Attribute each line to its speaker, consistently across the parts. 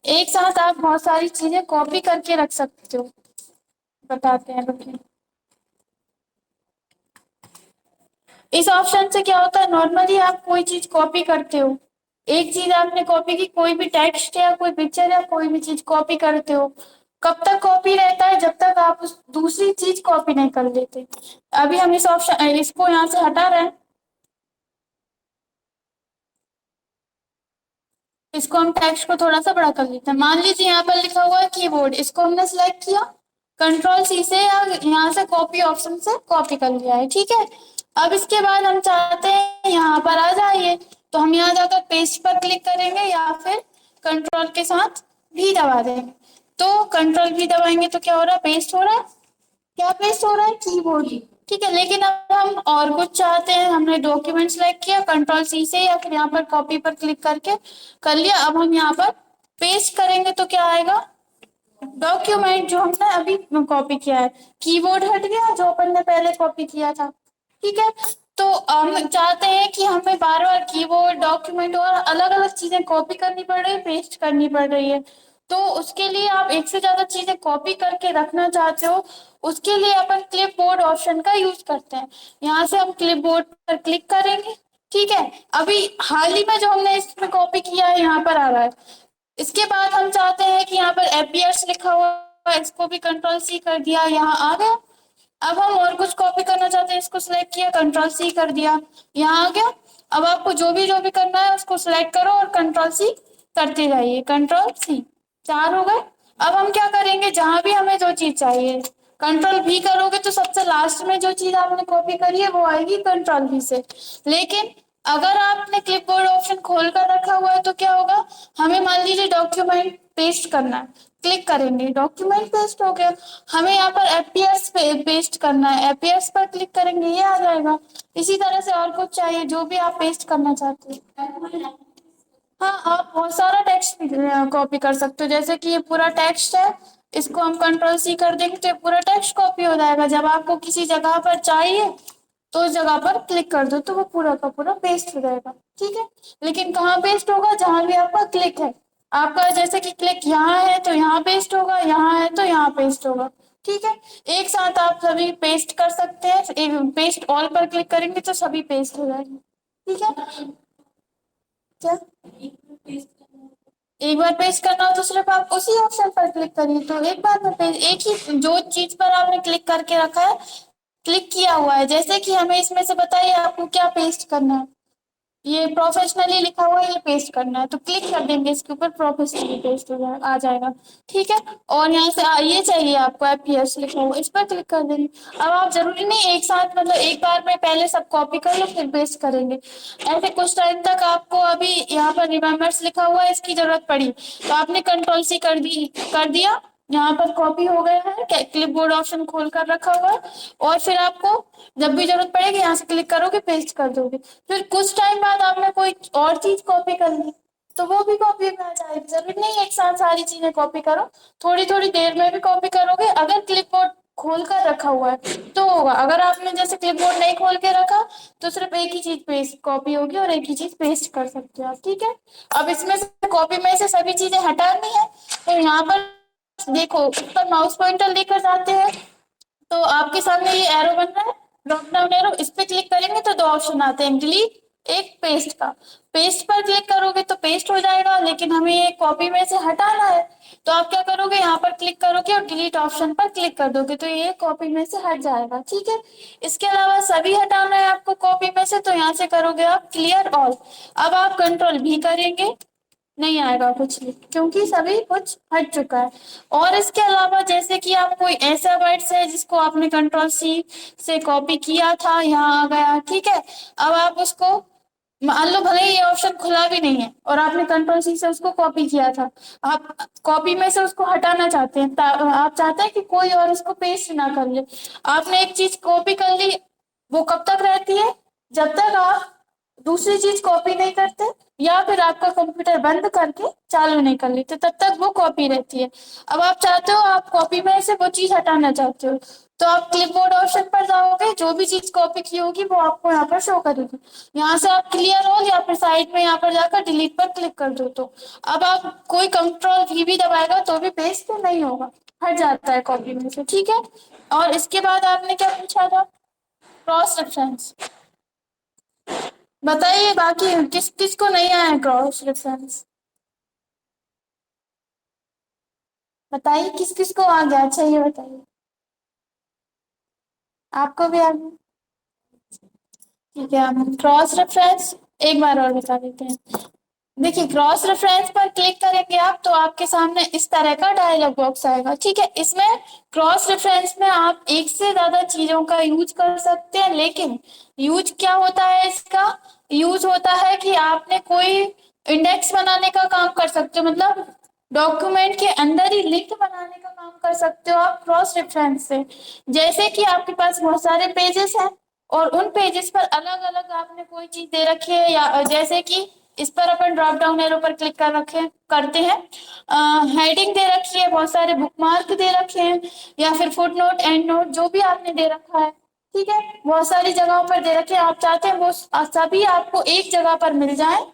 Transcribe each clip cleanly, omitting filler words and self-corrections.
Speaker 1: एक साथ आप बहुत सारी चीजें कॉपी करके रख सकते हो। बताते हैं रुकिए। इस ऑप्शन से क्या होता है, नॉर्मली आप कोई चीज कॉपी करते हो, एक चीज आपने कॉपी की, कोई भी टेक्स्ट या कोई पिक्चर या कोई भी चीज कॉपी करते हो, कब तक कॉपी रहता है, जब तक आप उस दूसरी चीज कॉपी नहीं कर लेते। अभी हम इस ऑप्शन इसको यहाँ से हटा रहे हैं। इसको हम टेक्स्ट को थोड़ा सा बड़ा कर लेते हैं। मान लीजिए यहाँ पर लिखा हुआ है कीबोर्ड, इसको हमने सिलेक्ट किया, कंट्रोल सी से या यहाँ से कॉपी ऑप्शन से कॉपी कर लिया है, ठीक है। अब इसके बाद हम चाहते हैं यहाँ पर आ जाइए, तो हम यहाँ जाकर पेस्ट पर क्लिक करेंगे या फिर कंट्रोल के साथ भी दबा देंगे। तो कंट्रोल भी दबाएंगे तो क्या हो रहा है, पेस्ट हो रहा है। क्या पेस्ट हो रहा है, कीबोर्ड। ठीक है, लेकिन अब हम और कुछ चाहते हैं। हमने डॉक्यूमेंट सेलेक्ट किया, कंट्रोल सी से या फिर यहाँ पर कॉपी पर क्लिक करके कर लिया। अब हम यहाँ पर पेस्ट करेंगे तो क्या आएगा, डॉक्यूमेंट जो हमने अभी कॉपी किया है। कीबोर्ड हट गया जो अपन ने पहले कॉपी किया था। ठीक है, तो हम चाहते हैं कि हमें बार बार कीबोर्ड, डॉक्यूमेंट और अलग अलग चीजें कॉपी करनी पड़ रही है, पेस्ट करनी पड़ रही है। तो उसके लिए आप एक से ज्यादा चीजें कॉपी करके रखना चाहते हो, उसके लिए अपन क्लिपबोर्ड ऑप्शन का यूज करते हैं। यहाँ से हम क्लिपबोर्ड पर क्लिक करेंगे। ठीक है, अभी हाल ही में जो हमने इसमें कॉपी किया है यहाँ पर आ रहा है। इसके बाद हम चाहते हैं कि यहाँ पर एपीएस लिखा हुआ है, इसको भी कंट्रोल सी कर दिया, यहाँ आ गया। अब हम और कुछ कॉपी करना चाहते हैं, इसको सिलेक्ट किया, कंट्रोल सी कर दिया, यहाँ आ गया। अब आपको जो भी करना है उसको सिलेक्ट करो और कंट्रोल सी करते जाइए, कंट्रोल सी। चार हो गए। अब हम क्या करेंगे, जहां भी हमें जो चीज चाहिए, कंट्रोल भी करोगे तो सबसे लास्ट में जो चीज आपने कॉपी करी है वो आएगी कंट्रोल भी से। लेकिन अगर आपने क्लिपबोर्ड ऑप्शन खोल कर रखा हुआ है तो क्या होगा, हमें मान लीजिए डॉक्यूमेंट पेस्ट करना है, क्लिक करेंगे, डॉक्यूमेंट पेस्ट हो गया। हमें यहाँ पर एपीएस पे पेस्ट करना है, एपीएस पर क्लिक करेंगे, ये आ जाएगा। इसी तरह से और कुछ चाहिए जो भी आप पेस्ट करना चाहते हो। हाँ, आप बहुत सारा टेक्स्ट कॉपी कर सकते हो, जैसे कि ये पूरा टेक्स्ट है, इसको हम कंट्रोल सी कर देंगे तो ये पूरा टेक्स्ट कॉपी हो जाएगा। जब आपको किसी जगह पर चाहिए तो उस जगह पर क्लिक कर दो तो वो पूरा का पूरा पेस्ट हो जाएगा। ठीक है, लेकिन कहाँ पेस्ट होगा, जहां भी आपका क्लिक है। आपका जैसे कि क्लिक यहाँ है तो यहाँ पेस्ट होगा, यहाँ है तो यहाँ पेस्ट होगा। ठीक है, एक साथ आप सभी पेस्ट कर सकते हैं, एक पेस्ट ऑल पर क्लिक करेंगे तो सभी पेस्ट हो जाएंगे। ठीक है, क्या एक बार पेस्ट करना हो तो सिर्फ आप उसी ऑप्शन पर क्लिक करिए, तो एक बार में पेज, एक ही जो चीज पर आपने क्लिक करके रखा है, क्लिक किया हुआ है, जैसे कि हमें इसमें से बताइए आपको क्या पेस्ट करना है। ये प्रोफेशनली लिखा हुआ है, ये पेस्ट करना है तो क्लिक कर देंगे इसके ऊपर, प्रोफेशनली पेस्ट हो जाएगा, आ जाएगा। ठीक है, और यहाँ से ये चाहिए आपको एपीएस लिखा हुआ, इस पर क्लिक कर देंगे। अब आप जरूरी नहीं एक साथ, मतलब एक बार में पहले सब कॉपी कर लो फिर पेस्ट करेंगे। ऐसे कुछ टाइम तक आपको अभी यहाँ पर रिमेम्बर्स लिखा हुआ है, इसकी जरूरत पड़ी तो आपने कंट्रोल सी कर दिया, यहाँ पर कॉपी हो गया है, क्लिपबोर्ड ऑप्शन खोल कर रखा हुआ है। और फिर आपको जब भी जरूरत पड़ेगी यहाँ से क्लिक करोगे, पेस्ट कर दोगे। फिर कुछ टाइम बाद आपने कोई और चीज कॉपी कर ली तो वो भी कॉपी में आ जाएगी। जरूरी नहीं एक साथ सारी चीजें कॉपी करो, थोड़ी थोड़ी देर में भी कॉपी करोगे। अगर क्लिपबोर्ड खोल कर रखा हुआ है तो होगा, अगर आपने जैसे क्लिपबोर्ड नहीं खोल के रखा तो सिर्फ एक ही चीज पेस्ट कॉपी होगी और एक ही चीज पेस्ट कर सकते हो आप। ठीक है, अब इसमें से कॉपी में से सभी चीजें हटानी है तो यहाँ पर देखो ऊपर माउस पॉइंटर लेकर जाते हैं तो आपके सामने ये एरो बन रहा है, ड्रॉप डाउन एरो, इस पे क्लिक करेंगे तो दो ऑप्शन आते हैं, डिलीट, एक पेस्ट का। पेस्ट पर क्लिक करोगे तो पेस्ट हो जाएगा, लेकिन हमें ये कॉपी में से हटाना है तो आप क्या करोगे, यहाँ पर क्लिक करोगे और डिलीट ऑप्शन पर क्लिक कर दोगे तो ये कॉपी में से हट जाएगा। ठीक है, इसके अलावा सभी हटाना है आपको कॉपी में से तो यहाँ से करोगे आप क्लियर ऑल। अब आप कंट्रोल भी करेंगे, नहीं आएगा कुछ भी क्योंकि सभी कुछ हट चुका है। और इसके अलावा जैसे कि आप कोई ऐसा वर्ड्स है जिसको आपने कंट्रोल सी से कॉपी किया था, यहाँ आ गया। ठीक है, अब आप उसको, मान लो भले ही ये ऑप्शन खुला भी नहीं है और आपने कंट्रोल सी से उसको कॉपी किया था, आप कॉपी में से उसको हटाना चाहते हैं, आप चाहते हैं कि कोई और उसको पेस्ट ना कर ले। आपने एक चीज कॉपी कर ली, वो कब तक रहती है, जब तक आप दूसरी चीज कॉपी नहीं करते, या फिर आपका कंप्यूटर बंद करके चालू नहीं कर लेते, तब तक वो कॉपी रहती है। अब आप चाहते हो, आप कॉपी में से वो चीज हटाना चाहते हो, तो आप क्लिपबोर्ड ऑप्शन पर जाओगे, जो भी चीज कॉपी की होगी वो आपको यहाँ पर शो करेगी। यहाँ से आप क्लियर हो, या फिर साइड में यहाँ पर जाकर डिलीट पर क्लिक कर दो, तो अब आप कोई कंट्रोल भी दबाएगा तो भी पेस्ट तो नहीं होगा, हट जाता है कॉपी में से, ठीक है। और इसके बाद आपने क्या पूछा था, क्रॉस रेफरेंस। बताइए बाकी किस किस को नहीं आया क्रॉस रेफरेंस, बताइए किस किस को आ गया, अच्छा ये बताइए। आपको भी आ गया, ठीक है। हम क्रॉस रेफरेंस एक बार और बता देते हैं। देखिए, क्रॉस रेफरेंस पर क्लिक करेंगे आप, तो आपके सामने इस तरह का डायलॉग बॉक्स आएगा, ठीक है। इसमें क्रॉस रेफरेंस में आप एक से ज्यादा चीजों का यूज कर सकते हैं, लेकिन यूज क्या होता है इसका, यूज होता है कि आपने कोई इंडेक्स बनाने का काम कर सकते हो, मतलब डॉक्यूमेंट के अंदर ही लिंक बनाने का काम कर सकते हो आप क्रॉस रेफरेंस से। जैसे कि आपके पास बहुत सारे पेजेस हैं, और उन पेजेस पर अलग अलग आपने कोई चीज दे रखी है, या जैसे कि इस पर अपन ड्रॉप डाउन एरो पर क्लिक कर रखे करते हैं, हेडिंग दे रखी है, बहुत सारे बुकमार्क दे रखे हैं, या फिर फुट नोट एंड नोट जो भी आपने दे रखा है, ठीक है, बहुत सारी जगहों पर दे रखे हैं। आप चाहते हैं वो सभी आपको एक जगह पर मिल जाए,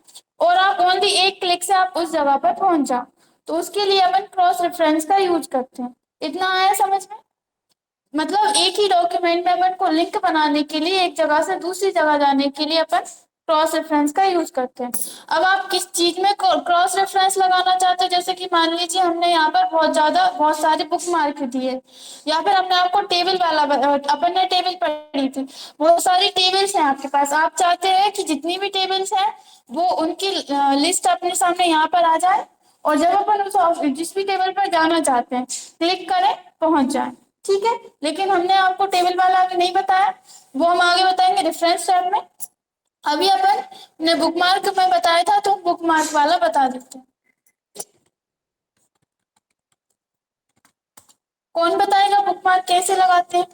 Speaker 1: और आप ओनली एक क्लिक से आप उस जगह पर पहुंच जाओ, तो उसके लिए अपन क्रॉस रेफरेंस का यूज करते हैं। इतना आया समझ में, मतलब एक ही डॉक्यूमेंट में अपन को लिंक बनाने के लिए, एक जगह से दूसरी जगह जाने के लिए अपन क्रॉस रेफरेंस का यूज करते हैं। अब आप किस चीज में क्रॉस रेफरेंस लगाना चाहते हो, जैसे कि मान लीजिए हमने यहाँ पर बहुत सारे बुक मार्क दिए, या फिर हमने आपको टेबल वाला अपन ने टेबल पढ़ी थी, बहुत सारी टेबल्स हैं आपके पास, आप चाहते हैं कि जितनी भी टेबल्स हैं वो उनकी लिस्ट अपने सामने यहाँ पर आ जाए, और जब अपन उस जिस भी टेबल पर जाना चाहते हैं क्लिक करें, पहुंच जाए, ठीक है। लेकिन हमने आपको टेबल वाला आगे नहीं बताया, वो हम आगे बताएंगे रेफरेंस टैब में। अभी अपन ने बुकमार्क में बताया था, तो बुकमार्क वाला बता देते हैं। कौन बताएगा बुकमार्क कैसे लगाते हैं?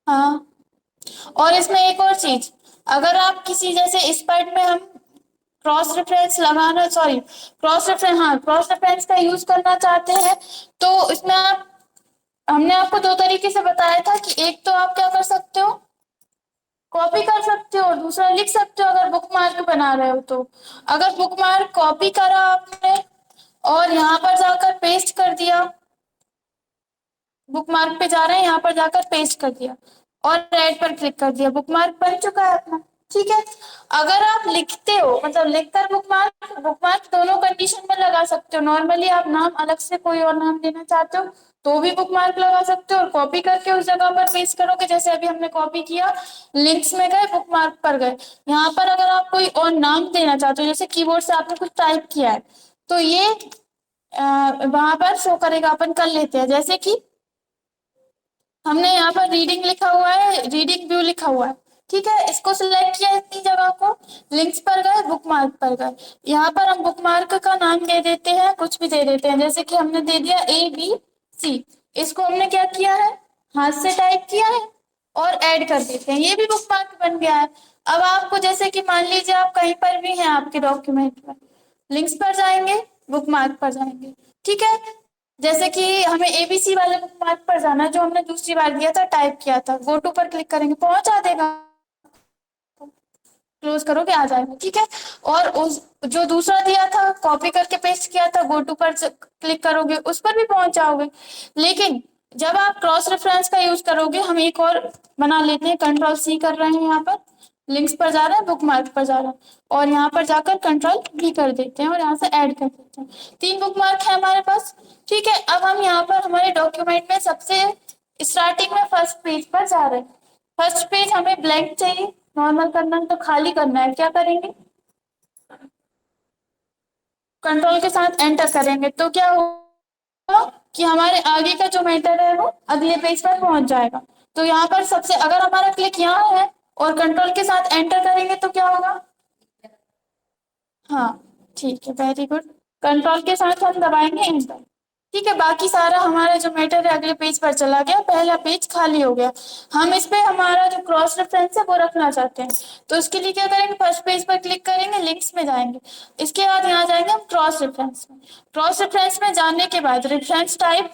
Speaker 1: हाँ, और इसमें एक और चीज, अगर आप किसी जैसे इस पार्ट में हम क्रॉस रेफरेंस लगाना, सॉरी क्रॉस रेफरेंस, हाँ क्रॉस रेफरेंस का यूज करना चाहते हैं, तो इसमें आप, हमने आपको दो तरीके से बताया था कि एक तो आप क्या कर सकते हो, कॉपी कर सकते हो, और दूसरा लिख सकते हो अगर बुकमार्क बना रहे हो तो। अगर बुकमार्क कॉपी करा आपने और यहाँ पर जाकर पेस्ट कर दिया, बुकमार्क पे जा रहे हैं, यहाँ पर जाकर पेस्ट कर दिया और ऐड पर क्लिक कर दिया, बुकमार्क बन चुका है अपना, ठीक है। अगर आप लिखते हो, मतलब लिखकर बुकमार्क बुकमार्क दोनों कंडीशन में लगा सकते हो, नॉर्मली आप नाम अलग से कोई और नाम देना चाहते हो तो भी बुकमार्क लगा सकते हो, और कॉपी करके उस जगह पर पेस्ट करोगे, जैसे अभी हमने कॉपी किया, लिंक्स में गए, बुकमार्क पर गए, यहाँ पर अगर आप कोई और नाम देना चाहते हो, जैसे कीबोर्ड से आपने कुछ टाइप किया है, तो ये वहां पर शो करेगा, अपन कर लेते हैं, जैसे कि हमने यहाँ पर रीडिंग लिखा हुआ है, रीडिंग व्यू लिखा हुआ है, ठीक है, इसको सिलेक्ट किया इतनी जगह को, लिंक्स पर गए, बुकमार्क पर गए, यहाँ पर हम बुकमार्क का नाम दे देते हैं, कुछ भी दे देते हैं, जैसे कि हमने दे दिया ABC, इसको हमने क्या किया है, हाथ से टाइप किया है और ऐड कर देते हैं, ये भी बुकमार्क बन गया है। अब आपको जैसे कि मान लीजिए आप कहीं पर भी हैं आपके डॉक्यूमेंट में, लिंक्स पर जाएंगे, बुकमार्क पर जाएंगे, ठीक है। जैसे कि हमें ABC वाले बुकमार्क पर जाना है, जो हमने दूसरी बार दिया था, टाइप किया था, गो टू पर क्लिक करेंगे, पहुंचा देगा, क्लोज करोगे आ जाएगा, ठीक है। और उस जो दूसरा दिया था, कॉपी करके पेस्ट किया था, गो टू पर क्लिक करोगे, उस पर भी पहुंच जाओगे। लेकिन जब आप क्रॉस रेफरेंस का यूज करोगे, हम एक और बना लेते हैं, कंट्रोल C कर रहे हैं, यहाँ पर लिंक्स पर जा रहा है, बुकमार्क पर जा रहा है, और यहाँ पर जाकर कंट्रोल V कर देते हैं, और यहाँ से ऐड कर देते हैं, 3 बुकमार्क है हमारे पास, ठीक है। अब हम यहाँ पर हमारे डॉक्यूमेंट में सबसे स्टार्टिंग में फर्स्ट पेज पर जा रहे हैं, फर्स्ट पेज हमें ब्लैंक चाहिए, नॉर्मल करना है तो खाली करना है, क्या करेंगे, कंट्रोल के साथ एंटर करेंगे, तो क्या होगा कि हमारे आगे का जो मैटर है वो अगले पेज पर पहुंच जाएगा। तो यहाँ पर सबसे, अगर हमारा क्लिक यहाँ है और कंट्रोल के साथ एंटर करेंगे तो क्या होगा, हाँ ठीक है, वेरी गुड, कंट्रोल के साथ हम दबाएंगे एंटर, ठीक है, बाकी सारा हमारा जो मैटर है अगले पेज पर चला गया, पहला पेज खाली हो गया। हम इस पे हमारा जो क्रॉस रेफरेंस है वो रखना चाहते हैं, तो उसके लिए क्या करेंगे, फर्स्ट पेज पर क्लिक करेंगे, लिंक्स में जाएंगे, इसके बाद यहाँ जाएंगे हम क्रॉस रेफरेंस में। क्रॉस रेफरेंस में जाने के बाद रेफरेंस टाइप